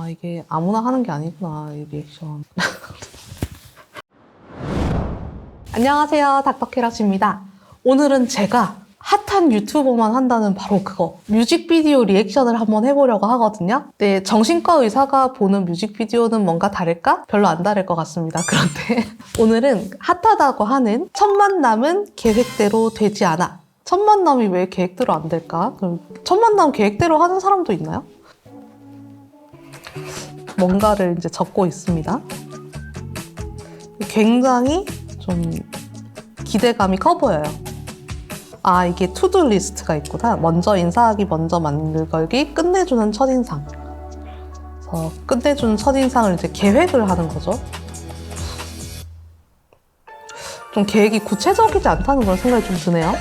아, 이게 아무나 하는 게 아니구나, 이 리액션. 안녕하세요, 닥터캐럿입니다. 오늘은 제가 핫한 유튜버만 한다는 바로 그거, 뮤직비디오 리액션을 한번 해보려고 하거든요. 네, 정신과 의사가 보는 뮤직비디오는 뭔가 다를까? 별로 안 다를 것 같습니다. 그런데 오늘은 핫하다고 하는 첫 만남은 계획대로 되지 않아. 첫 만남이 왜 계획대로 안 될까? 그럼 첫 만남 계획대로 하는 사람도 있나요? 뭔가를 이제 적고 있습니다. 굉장히 좀 기대감이 커 보여요. 아, 이게 투두 리스트가 있구나. 먼저 인사하기, 먼저 만들기, 끝내주는 첫인상. 그래서 끝내주는 첫인상을 이제 계획을 하는 거죠. 좀 계획이 구체적이지 않다는 그런 생각이 좀 드네요.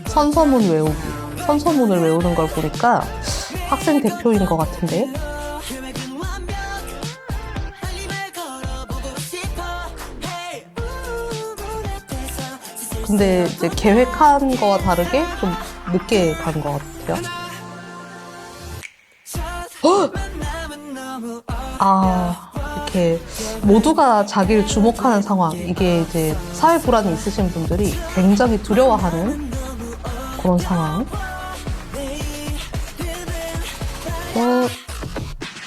선서문 외우기. 선서문을 외우는 걸 보니까 학생 대표인 것 같은데. 근데 이제 계획한 거와 다르게 좀 늦게 간 것 같아요. 헉! 아, 이렇게 모두가 자기를 주목하는 상황. 이게 이제 사회 불안이 있으신 분들이 굉장히 두려워하는 그런 상황.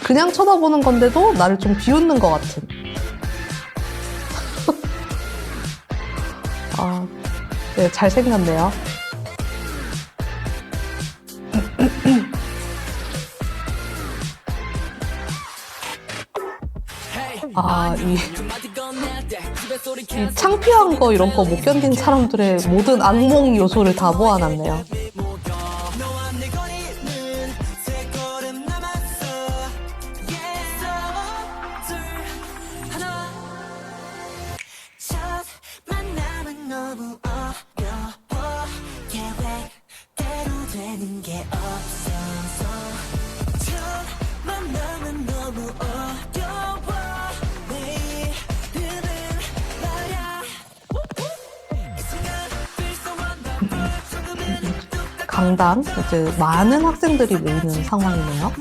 그냥 쳐다보는 건데도 나를 좀 비웃는 것 같은. 아, 네, 잘생겼네요. 아, 이 창피한 거 이런 거 못 견딘 사람들의 모든 악몽 요소를 다 모아놨네요. 강당, 이제 많은 학생들이 모이는 상황이네요.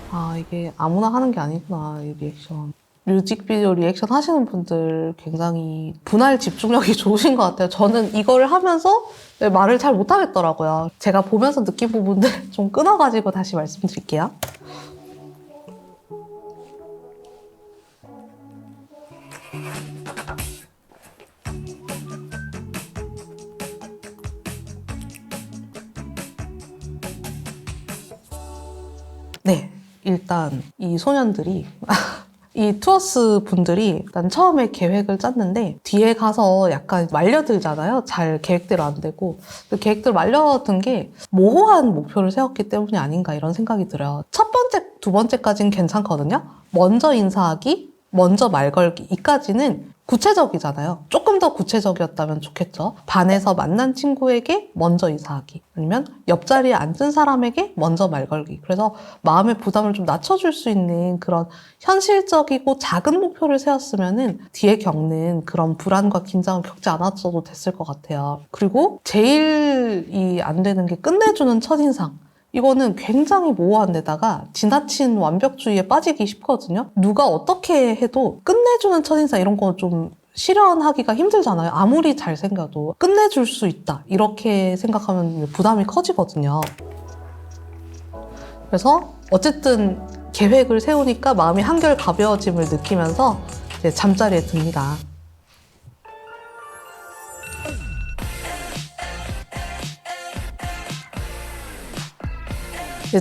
아, 이게 아무나 하는 게 아니구나, 이 리액션. 뮤직비디오 리액션 하시는 분들 굉장히 분할 집중력이 좋으신 것 같아요. 저는 이걸 하면서 말을 잘 못하겠더라고요. 제가 보면서 느낀 부분들 좀 끊어가지고 다시 말씀드릴게요. 네, 일단 이 소년들이 이 투어스 분들이 일단 처음에 계획을 짰는데 뒤에 가서 약간 말려들잖아요. 잘 계획대로 안 되고. 그 계획대로 말려든 게 모호한 목표를 세웠기 때문이 아닌가 이런 생각이 들어요. 첫 번째, 두 번째까지는 괜찮거든요. 먼저 인사하기, 먼저 말 걸기 이까지는 구체적이잖아요. 조금 더 구체적이었다면 좋겠죠. 반에서 만난 친구에게 먼저 인사하기, 아니면 옆자리에 앉은 사람에게 먼저 말 걸기. 그래서 마음의 부담을 좀 낮춰줄 수 있는 그런 현실적이고 작은 목표를 세웠으면은 뒤에 겪는 그런 불안과 긴장을 겪지 않았어도 됐을 것 같아요. 그리고 제일 안 되는 게 끝내주는 첫인상. 이거는 굉장히 모호한 데다가 지나친 완벽주의에 빠지기 쉽거든요. 누가 어떻게 해도 끝내주는 첫인상 이런 거 좀 실현하기가 힘들잖아요. 아무리 잘생겨도 끝내줄 수 있다 이렇게 생각하면 부담이 커지거든요. 그래서 어쨌든 계획을 세우니까 마음이 한결 가벼워짐을 느끼면서 이제 잠자리에 듭니다.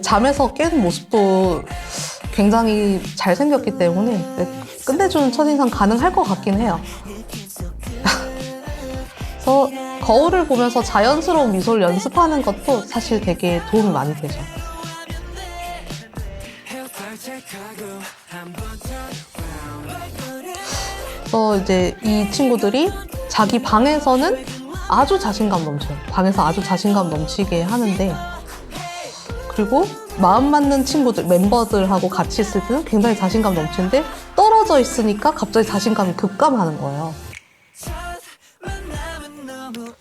잠에서 깬 모습도 굉장히 잘생겼기 때문에 끝내주는 첫인상 가능할 것 같긴 해요. 그래서 거울을 보면서 자연스러운 미소를 연습하는 것도 사실 되게 도움이 많이 되죠. 그래서 이제 이 친구들이 자기 방에서는 아주 자신감 넘쳐요. 방에서 아주 자신감 넘치게 하는데, 그리고 마음 맞는 친구들, 멤버들하고 같이 있을 때는 굉장히 자신감 넘치는데 떨어져 있으니까 갑자기 자신감이 급감하는 거예요.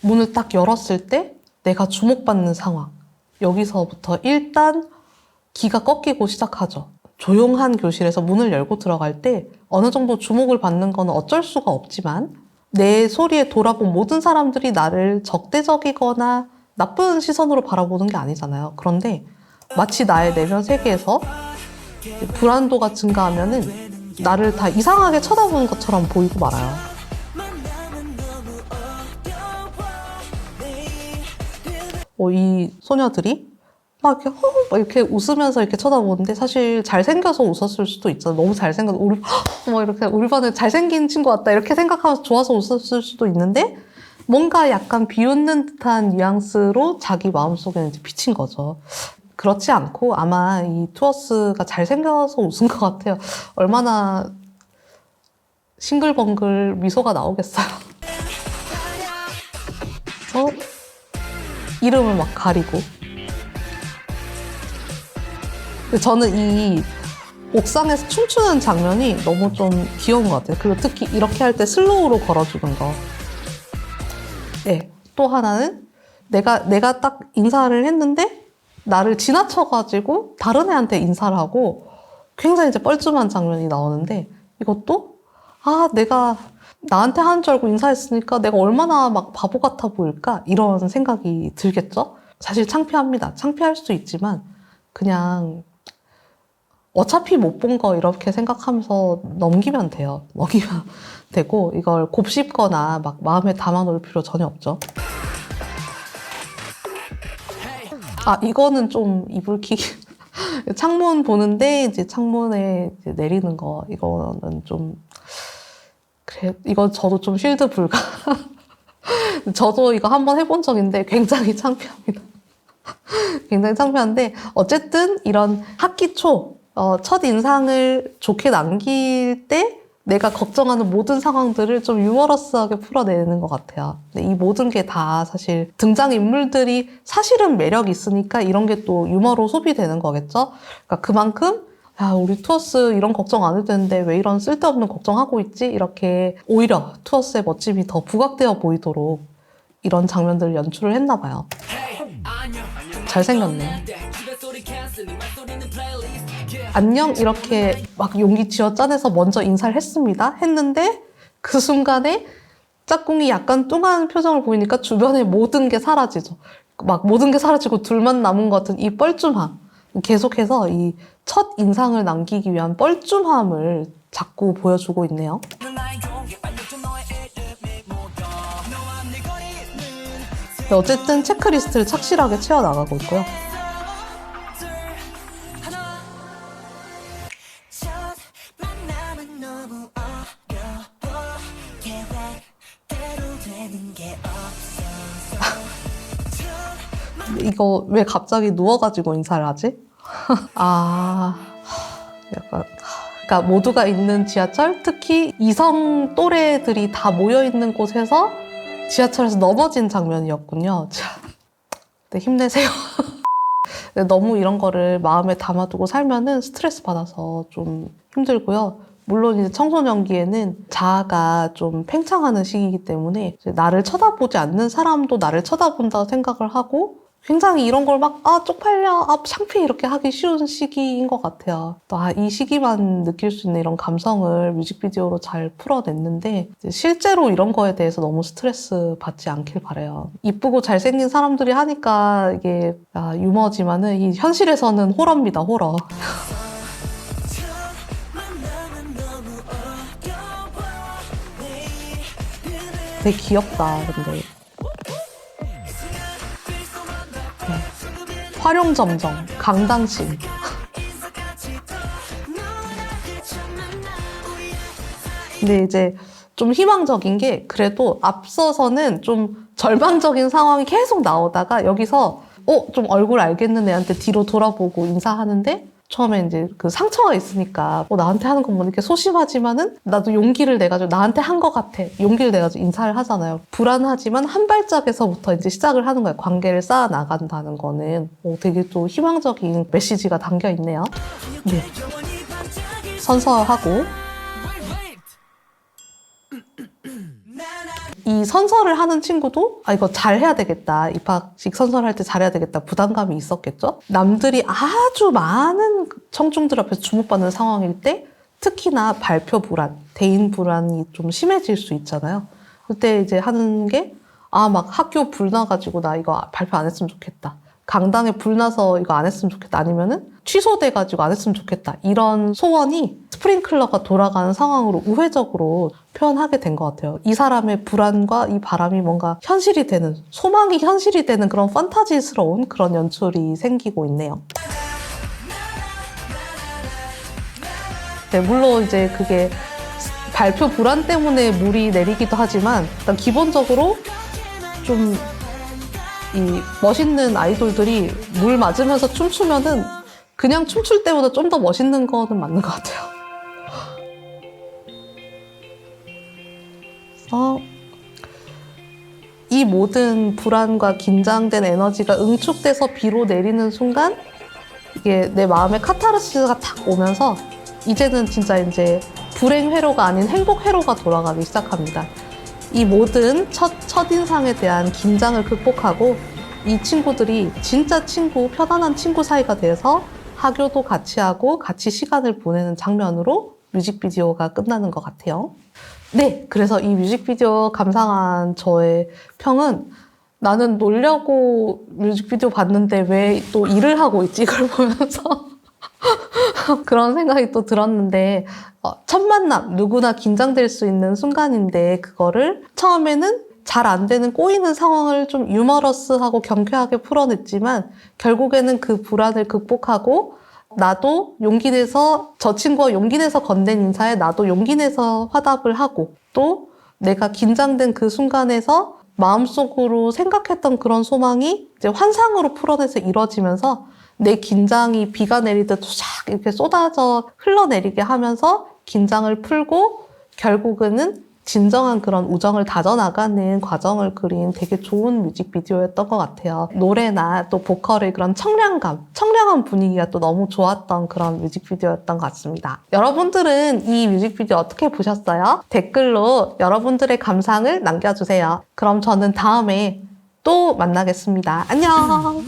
문을 딱 열었을 때 내가 주목받는 상황. 여기서부터 일단 기가 꺾이고 시작하죠. 조용한 교실에서 문을 열고 들어갈 때 어느 정도 주목을 받는 건 어쩔 수가 없지만 내 소리에 돌아본 모든 사람들이 나를 적대적이거나 나쁜 시선으로 바라보는 게 아니잖아요. 그런데 마치 나의 내면 세계에서 불안도가 증가하면은 나를 다 이상하게 쳐다보는 것처럼 보이고 말아요. 이 소녀들이 막 이렇게 막 이렇게 웃으면서 이렇게 쳐다보는데 사실 잘생겨서 웃었을 수도 있잖아요. 너무 잘생겨서 이렇게 우리 반에 잘생긴 친구 왔다 이렇게 생각하면서 좋아서 웃었을 수도 있는데 뭔가 약간 비웃는 듯한 뉘앙스로 자기 마음속에 이제 비친 거죠. 그렇지 않고 아마 이 투어스가 잘생겨서 웃은 것 같아요. 얼마나 싱글벙글 미소가 나오겠어요. 그래서 이름을 막 가리고. 저는 이 옥상에서 춤추는 장면이 너무 좀 귀여운 것 같아요. 그리고 특히 이렇게 할 때 슬로우로 걸어주는 거. 네, 또 하나는 내가 딱 인사를 했는데 나를 지나쳐가지고 다른 애한테 인사를 하고 굉장히 이제 뻘쭘한 장면이 나오는데 이것도 내가 나한테 하는 줄 알고 인사했으니까 내가 얼마나 막 바보 같아 보일까 이런 생각이 들겠죠? 사실 창피합니다. 창피할 수도 있지만 그냥 어차피 못 본 거 이렇게 생각하면서 넘기면 돼요. 넘기면 되고 이걸 곱씹거나 막 마음에 담아놓을 필요 전혀 없죠. 이거는 좀 이불킥. 창문 보는데 이제 창문에 이제 내리는 거 이거는 좀 그래 이건 저도 좀 쉴드 불가. 저도 이거 한번 해본 적인데 굉장히 창피합니다. 굉장히 창피한데 어쨌든 이런 학기 초 첫 인상을 좋게 남길 때 내가 걱정하는 모든 상황들을 좀 유머러스하게 풀어내는 것 같아요. 근데 이 모든 게 다 사실 등장인물들이 사실은 매력이 있으니까 이런 게 또 유머로 소비되는 거겠죠? 그러니까 그만큼 우리 투어스 이런 걱정 안 해도 되는데 왜 이런 쓸데없는 걱정하고 있지? 이렇게 오히려 투어스의 멋짐이 더 부각되어 보이도록 이런 장면들을 연출을 했나 봐요. 잘생겼네. 안녕 이렇게 막 용기 쥐어짜내서 먼저 인사를 했는데 그 순간에 짝꿍이 약간 뚱한 표정을 보이니까 주변에 모든 게 사라지죠. 막 모든 게 사라지고 둘만 남은 것 같은 이 뻘쭘함. 계속해서 이 첫 인상을 남기기 위한 뻘쭘함을 자꾸 보여주고 있네요. 어쨌든 체크리스트를 착실하게 채워나가고 있고요. 이거 왜 갑자기 누워가지고 인사를 하지? 약간 그러니까 모두가 있는 지하철, 특히 이성 또래들이 다 모여있는 곳에서 지하철에서 넘어진 장면이었군요. 네, 힘내세요. 너무 이런 거를 마음에 담아두고 살면은 스트레스 받아서 좀 힘들고요. 물론 이제 청소년기에는 자아가 좀 팽창하는 시기이기 때문에 이제 나를 쳐다보지 않는 사람도 나를 쳐다본다고 생각을 하고 굉장히 이런 걸 막 쪽팔려, 창피해 이렇게 하기 쉬운 시기인 것 같아요. 또 이 시기만 느낄 수 있는 이런 감성을 뮤직비디오로 잘 풀어냈는데 실제로 이런 거에 대해서 너무 스트레스 받지 않길 바라요. 이쁘고 잘생긴 사람들이 하니까 이게 유머지만은 이 현실에서는 호러입니다, 호러. 되게 귀엽다, 근데. 활용점정, 강당신. 근데 이제 좀 희망적인 게 그래도 앞서서는 좀 절망적인 상황이 계속 나오다가 여기서 좀 얼굴 알겠는 애한테 뒤로 돌아보고 인사하는데 처음에 이제 그 상처가 있으니까 나한테 하는 건 뭐 이렇게 소심하지만은 나도 용기를 내가지고 나한테 한 것 같아. 용기를 내가지고 인사를 하잖아요. 불안하지만 한 발짝에서부터 이제 시작을 하는 거예요. 관계를 쌓아 나간다는 거는 되게 또 희망적인 메시지가 담겨 있네요. 네. 선서하고 이 선서를 하는 친구도 이거 잘해야 되겠다. 입학식 선서를 할 때 잘해야 되겠다. 부담감이 있었겠죠? 남들이 아주 많은 청중들 앞에서 주목받는 상황일 때 특히나 발표 불안, 대인 불안이 좀 심해질 수 있잖아요. 그때 이제 하는 게 막 학교 불 나가지고 나 이거 발표 안 했으면 좋겠다. 강당에 불 나서 이거 안 했으면 좋겠다. 아니면은 취소돼가지고 안 했으면 좋겠다. 이런 소원이 스프링클러가 돌아가는 상황으로 우회적으로 표현하게 된 것 같아요. 이 사람의 불안과 이 바람이 뭔가 현실이 되는, 소망이 현실이 되는 그런 판타지스러운 그런 연출이 생기고 있네요. 네, 물론 이제 그게 발표 불안 때문에 물이 내리기도 하지만 일단 기본적으로 좀 이 멋있는 아이돌들이 물 맞으면서 춤추면은 그냥 춤출 때보다 좀 더 멋있는 거는 맞는 것 같아요. 그래서 이 모든 불안과 긴장된 에너지가 응축돼서 비로 내리는 순간 이게 내 마음에 카타르시스가 탁 오면서 이제는 진짜 이제 불행 회로가 아닌 행복 회로가 돌아가기 시작합니다. 이 모든 첫인상에 대한 긴장을 극복하고 이 친구들이 진짜 친구, 편안한 친구 사이가 돼서 하교도 같이 하고 같이 시간을 보내는 장면으로 뮤직비디오가 끝나는 것 같아요. 네, 그래서 이 뮤직비디오 감상한 저의 평은 나는 놀려고 뮤직비디오 봤는데 왜 또 일을 하고 있지? 이걸 보면서 그런 생각이 또 들었는데 첫 만남, 누구나 긴장될 수 있는 순간인데 그거를 처음에는 잘 안 되는 꼬이는 상황을 좀 유머러스하고 경쾌하게 풀어냈지만 결국에는 그 불안을 극복하고 나도 용기 내서 저 친구가 용기 내서 건넨 인사에 나도 용기 내서 화답을 하고 또 내가 긴장된 그 순간에서 마음속으로 생각했던 그런 소망이 이제 환상으로 풀어내서 이뤄지면서 내 긴장이 비가 내리듯 샥 이렇게 쏟아져 흘러내리게 하면서 긴장을 풀고 결국에는 진정한 그런 우정을 다져나가는 과정을 그린 되게 좋은 뮤직비디오였던 것 같아요. 노래나 또 보컬의 그런 청량한 분위기가 또 너무 좋았던 그런 뮤직비디오였던 것 같습니다. 여러분들은 이 뮤직비디오 어떻게 보셨어요? 댓글로 여러분들의 감상을 남겨주세요. 그럼 저는 다음에 또 만나겠습니다. 안녕!